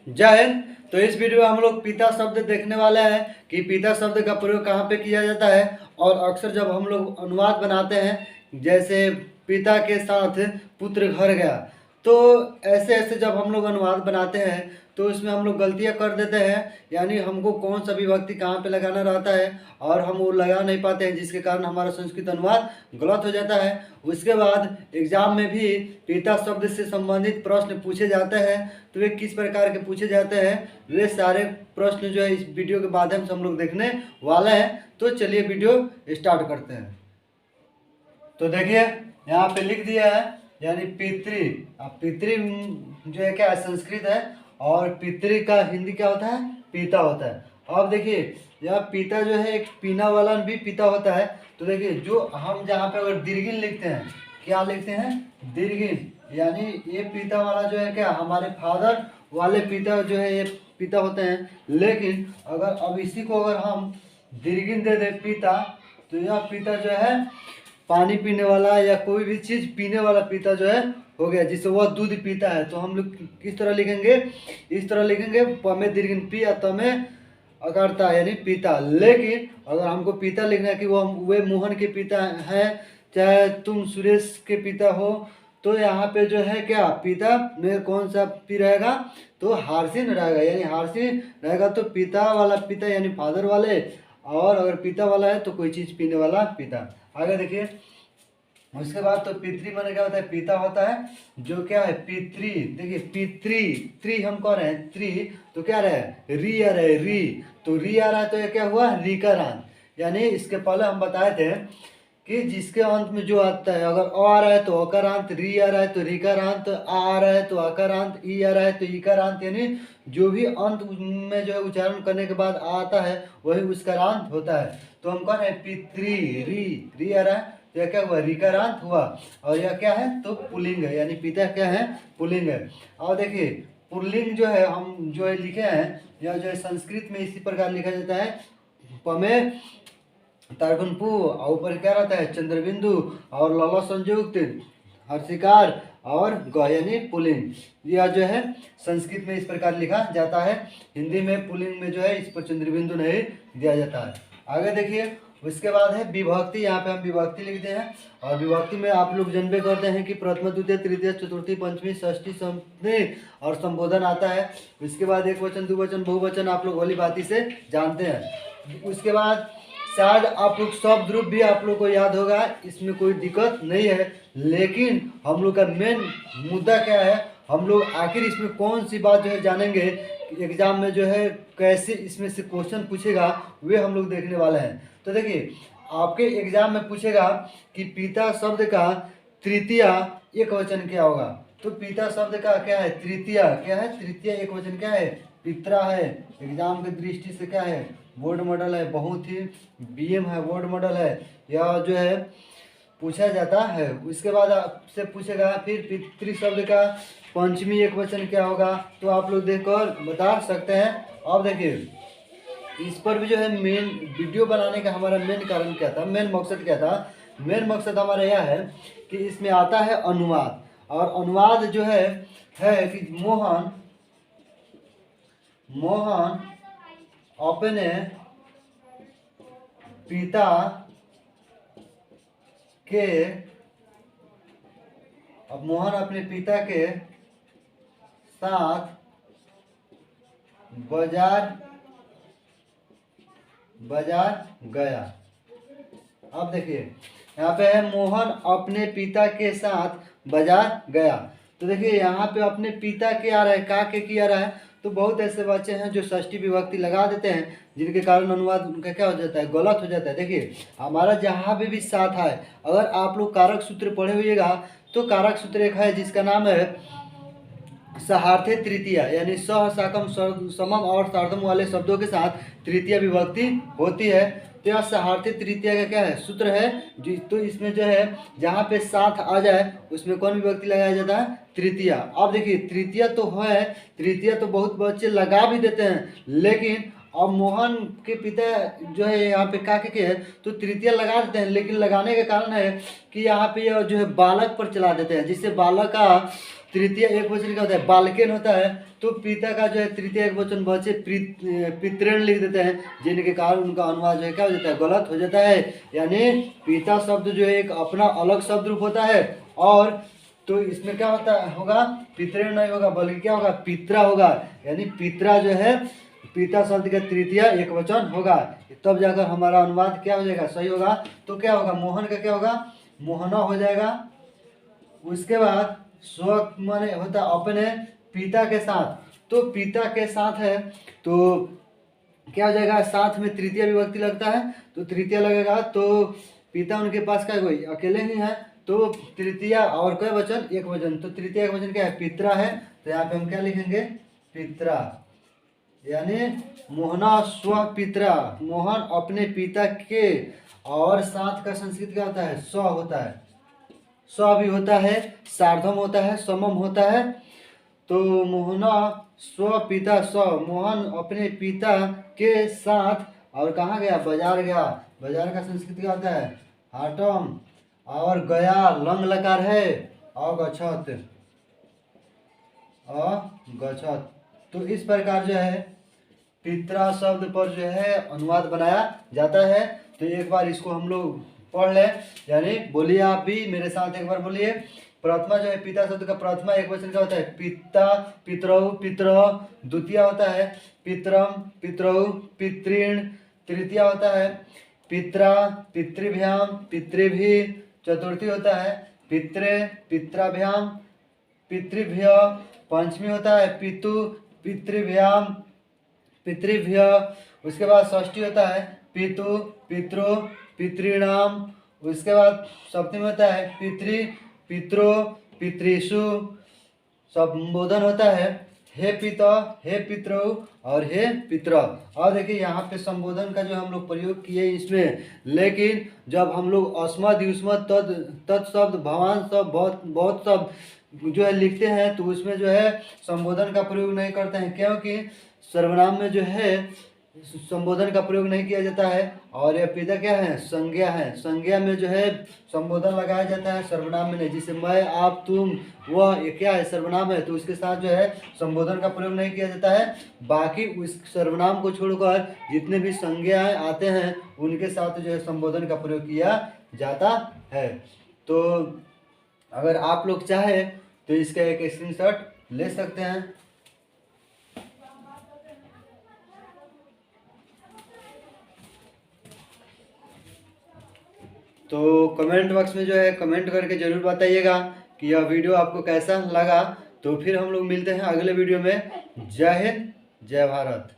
जय हिंद। तो इस वीडियो में हम लोग पिता शब्द देखने वाले हैं कि पिता शब्द का प्रयोग कहाँ पे किया जाता है। और अक्सर जब हम लोग अनुवाद बनाते हैं, जैसे पिता के साथ पुत्र घर गया, तो ऐसे ऐसे जब हम लोग अनुवाद बनाते हैं तो इसमें हम लोग गलतियां कर देते हैं। यानी हमको कौन सा विभक्ति कहाँ पे लगाना रहता है और हम वो लगा नहीं पाते हैं, जिसके कारण हमारा संस्कृत अनुवाद गलत हो जाता है। उसके बाद एग्जाम में भी पिता शब्द से संबंधित प्रश्न पूछे जाते हैं। तो वे किस प्रकार के पूछे जाते हैं, वे सारे प्रश्न जो है इस वीडियो के माध्यम से हम लोग देखने वाले हैं। तो चलिए वीडियो स्टार्ट करते हैं। तो देखिए यहाँ पे लिख दिया है, यानी पितृ। अब पितृ जो है क्या है, संस्कृत है, और पितृ का हिंदी क्या होता है, पिता होता है। अब देखिए यह पिता जो है एक पीना वाला भी पिता होता है। तो देखिए जो हम जहाँ पे अगर दीर्घिन लिखते हैं, क्या लिखते हैं, दीर्घिन, यानी ये पिता वाला जो है क्या, हमारे फादर वाले पिता जो है ये पिता होते हैं। लेकिन अगर अब इसी को अगर हम दीर्घिन दे दे पिता, तो यह पिता जो है पानी पीने वाला या कोई भी चीज़ पीने वाला पिता जो है हो गया, जिससे वह दूध पीता है। तो हम लोग किस तरह लिखेंगे, इस तरह लिखेंगे, पमे दीर्घिन पी या तमे अकारता, यानी पिता। लेकिन अगर हमको पिता लिखना है कि वे मोहन के पिता हैं, चाहे तुम सुरेश के पिता हो, तो यहाँ पे जो है क्या, पिता में कौन सा पी रहेगा, तो हार्सिन रहेगा, यानी हार्सिन रहेगा। तो पिता वाला पिता यानी फादर वाले, और अगर पिता वाला है तो कोई चीज़ पीने वाला पिता। आगे देखिए, उसके बाद तो पितृ माने क्या होता है, पिता होता है, जो क्या है पितृ। देखिए पितृ, त्रि हम कह रहे हैं, त्रि तो क्या रहे, री आ रहे, री, तो री आ रहा है तो ये क्या हुआ, रीकारांत। यानी इसके पहले हम बताए थे कि जिसके अंत में जो आता है, अगर अ आ रहा है तो अकारांत, री आ रहा है तो रीकारांत, आ रहा है तो अकारांत, ई आ रहा है तो इकारांत, यानी जो भी अंत में जो है उच्चारण करने के बाद आता है वही उसकारांत होता है। तो हम कह रहे हैं पितृ, री आ रहा है तो यह क्या हुआ, रीकारांत हुआ। और यह क्या है, तो पुल्लिंग है, यानी पिता क्या है, पुल्लिंग है। और देखिए पुल्लिंग जो है हम जो है लिखे हैं, यह जो है संस्कृत में इसी प्रकार लिखा जाता है, पमे तारकुनपु, और ऊपर क्या रहता है, चंद्रबिंदु, और लला संयुक्त हर्षिकार और ग यानी पुल्लिंग। यह जो है संस्कृत में इस प्रकार लिखा जाता है। हिंदी में पुल्लिंग में जो है इस पर चंद्रबिंदु नहीं दिया जाता है। आगे देखिए, उसके बाद है विभक्ति। यहाँ पे हम विभक्ति लिखते हैं, और विभक्ति में आप लोग जानबे करते हैं कि प्रथम द्वितीय तृतीय चतुर्थी पंचमी षष्ठी सप्तमी और संबोधन आता है। उसके बाद एक वचन, द्विवचन, बहुवचन आप लोग भली भांति से जानते हैं। उसके बाद शायद आप लोग शब्द रूप भी आप लोग को याद होगा, इसमें कोई दिक्कत नहीं है। लेकिन हम लोग का मेन मुद्दा क्या है, हम लोग आखिर इसमें कौन सी बात जो है जानेंगे, एग्जाम में जो है कैसे इसमें से क्वेश्चन पूछेगा, वे हम लोग देखने वाले हैं। तो देखिए आपके एग्जाम में पूछेगा कि पिता शब्द का तृतीय एक वचन क्या होगा। तो पिता शब्द का क्या है, तृतीय क्या है, तृतीय एक वचन क्या है, पित्रा है। एग्जाम की दृष्टि से क्या है, बोर्ड मॉडल है, बहुत ही बीएम है, बोर्ड मॉडल है, यह जो है पूछा जाता है। उसके बाद आपसे पूछेगा फिर पितृ शब्द का पंचमी एक वचन क्या होगा, तो आप लोग देखकर बता सकते हैं। अब देखिए इस पर भी जो है मेन वीडियो बनाने का हमारा मेन कारण क्या था, मेन मकसद क्या था, मेन मकसद हमारा यह है कि इसमें आता है अनुवाद। और अनुवाद जो है कि मोहन अपने पिता के, अब मोहन अपने पिता के साथ बाजार गया। अब देखिए यहाँ पे है मोहन अपने पिता के साथ बाजार गया। तो देखिए यहाँ पे अपने पिता के आ रहा है, का के की आ रहा है। तो बहुत ऐसे बच्चे हैं जो षष्ठी विभक्ति लगा देते हैं, जिनके कारण अनुवाद उनका क्या हो जाता है, गलत हो जाता है। देखिए हमारा जहाँ पे भी साथ है, अगर आप लोग कारक सूत्र पढ़े हुएगा, तो कारक सूत्र एक है जिसका नाम है सहार्थे तृतीया, यानी सह साकम समम और सार्धम वाले शब्दों के साथ तृतीया विभक्ति होती है। तो यह सहार्थे तृतीया का क्या है, सूत्र है। तो इसमें जो है जहाँ पे साथ आ जाए उसमें कौन विभक्ति लगाया जाता है, तृतीया। अब देखिए तृतीया तो है, तृतीया तो बहुत बच्चे लगा भी देते हैं, लेकिन अब मोहन के पिता जो है यहाँ पे का के है, तो तृतीया लगा देते हैं। लेकिन लगाने का कारण है कि यहाँ पे जो है बालक पर चला देते हैं, जिससे बालक का तृतीय एक वचन क्या होता है, बालकेन होता है। तो पिता का जो है तृतीय एक वचन बचे पितृण लिख देते हैं, जिनके कारण उनका अनुवाद जो है क्या हो जाता है, गलत हो जाता है। यानी पिता शब्द जो है एक अपना अलग शब्द रूप होता है, और तो इसमें क्या होता होगा, पितृण नहीं होगा बल्कि क्या होगा, पित्रा होगा। यानी पित्रा जो है पिता शब्द का तृतीय एक वचन होगा, तब जाकर हमारा अनुवाद क्या हो जाएगा, सही होगा। तो क्या होगा, मोहन का क्या होगा, मोहना हो जाएगा। उसके बाद स्व माने होता अपने पिता के साथ, तो पिता के साथ है तो क्या हो जाएगा, साथ में तृतीय विभक्ति लगता है, तो तृतीय लगेगा। तो पिता उनके पास क्या कोई अकेले ही है, तो तृतीय और कोई वचन एक वचन, तो तृतीय एक वचन क्या है, पित्रा है। तो यहाँ पे हम क्या लिखेंगे, पित्रा। यानी मोहना स्व पित्रा, मोहन अपने पिता के, और साथ का संस्कृत क्या होता है, स्व होता है, स्व भी होता है, सार्धम होता है, समम होता है। तो मोहना स्व पिता स्व, मोहन अपने पिता के साथ, और कहाँ गया, बाजार गया। बाजार का संस्कृत क्या होता है, हाटम, और गया लंग लकार है, अगछत, अगछत। तो इस प्रकार जो है पित्रा शब्द पर जो है अनुवाद बनाया जाता है। तो एक बार इसको हम लोग पढ़ लें, यानी बोलिए आप भी मेरे साथ एक बार बोलिए। प्रथमा जो है पिता शब्द का प्रथमा एक वचन क्या होता है, पिता, पितरौ, पितर। द्वितीय होता है पितरम, पितरौ, पितृण। तृतीय होता है पित्रा, पितृभ्याम, पितृभि। चतुर्थी होता है पित्रे, पित्राभ्याम, पितृभ्य। पंचमी होता है पितु, पितृभ्याम, पितृभ्य। उसके बाद षष्ठी होता है पितु, पितरो, पितृणाम। उसके बाद सप्तमी होता है पितृ, पितरो, पितृषु। संबोधन होता है हे पिता, हे पितरो, और हे पितर। और देखिए यहाँ पे संबोधन का जो हम लोग प्रयोग किए इसमें, लेकिन जब हम लोग अस्मद युष्मद तत्शब्द भवान शब्द बहुत शब्द जो है लिखते हैं, तो उसमें जो है संबोधन का प्रयोग नहीं करते हैं, क्योंकि सर्वनाम में जो है संबोधन का प्रयोग नहीं किया जाता है। और यह पिता क्या है, संज्ञा है, संज्ञा में जो है संबोधन लगाया जाता है, सर्वनाम में नहीं। जैसे मैं, आप, तुम, वह, ये क्या है, सर्वनाम है, तो उसके साथ जो है संबोधन का प्रयोग नहीं किया जाता है। बाकी उस सर्वनाम को छोड़कर जितने भी संज्ञाएं आते हैं उनके साथ जो है संबोधन का प्रयोग किया जाता है। तो अगर आप लोग चाहे तो इसका एक स्क्रीनशॉट ले सकते हैं। तो कमेंट बॉक्स में जो है कमेंट करके ज़रूर बताइएगा कि यह वीडियो आपको कैसा लगा। तो फिर हम लोग मिलते हैं अगले वीडियो में। जय हिंद, जय भारत।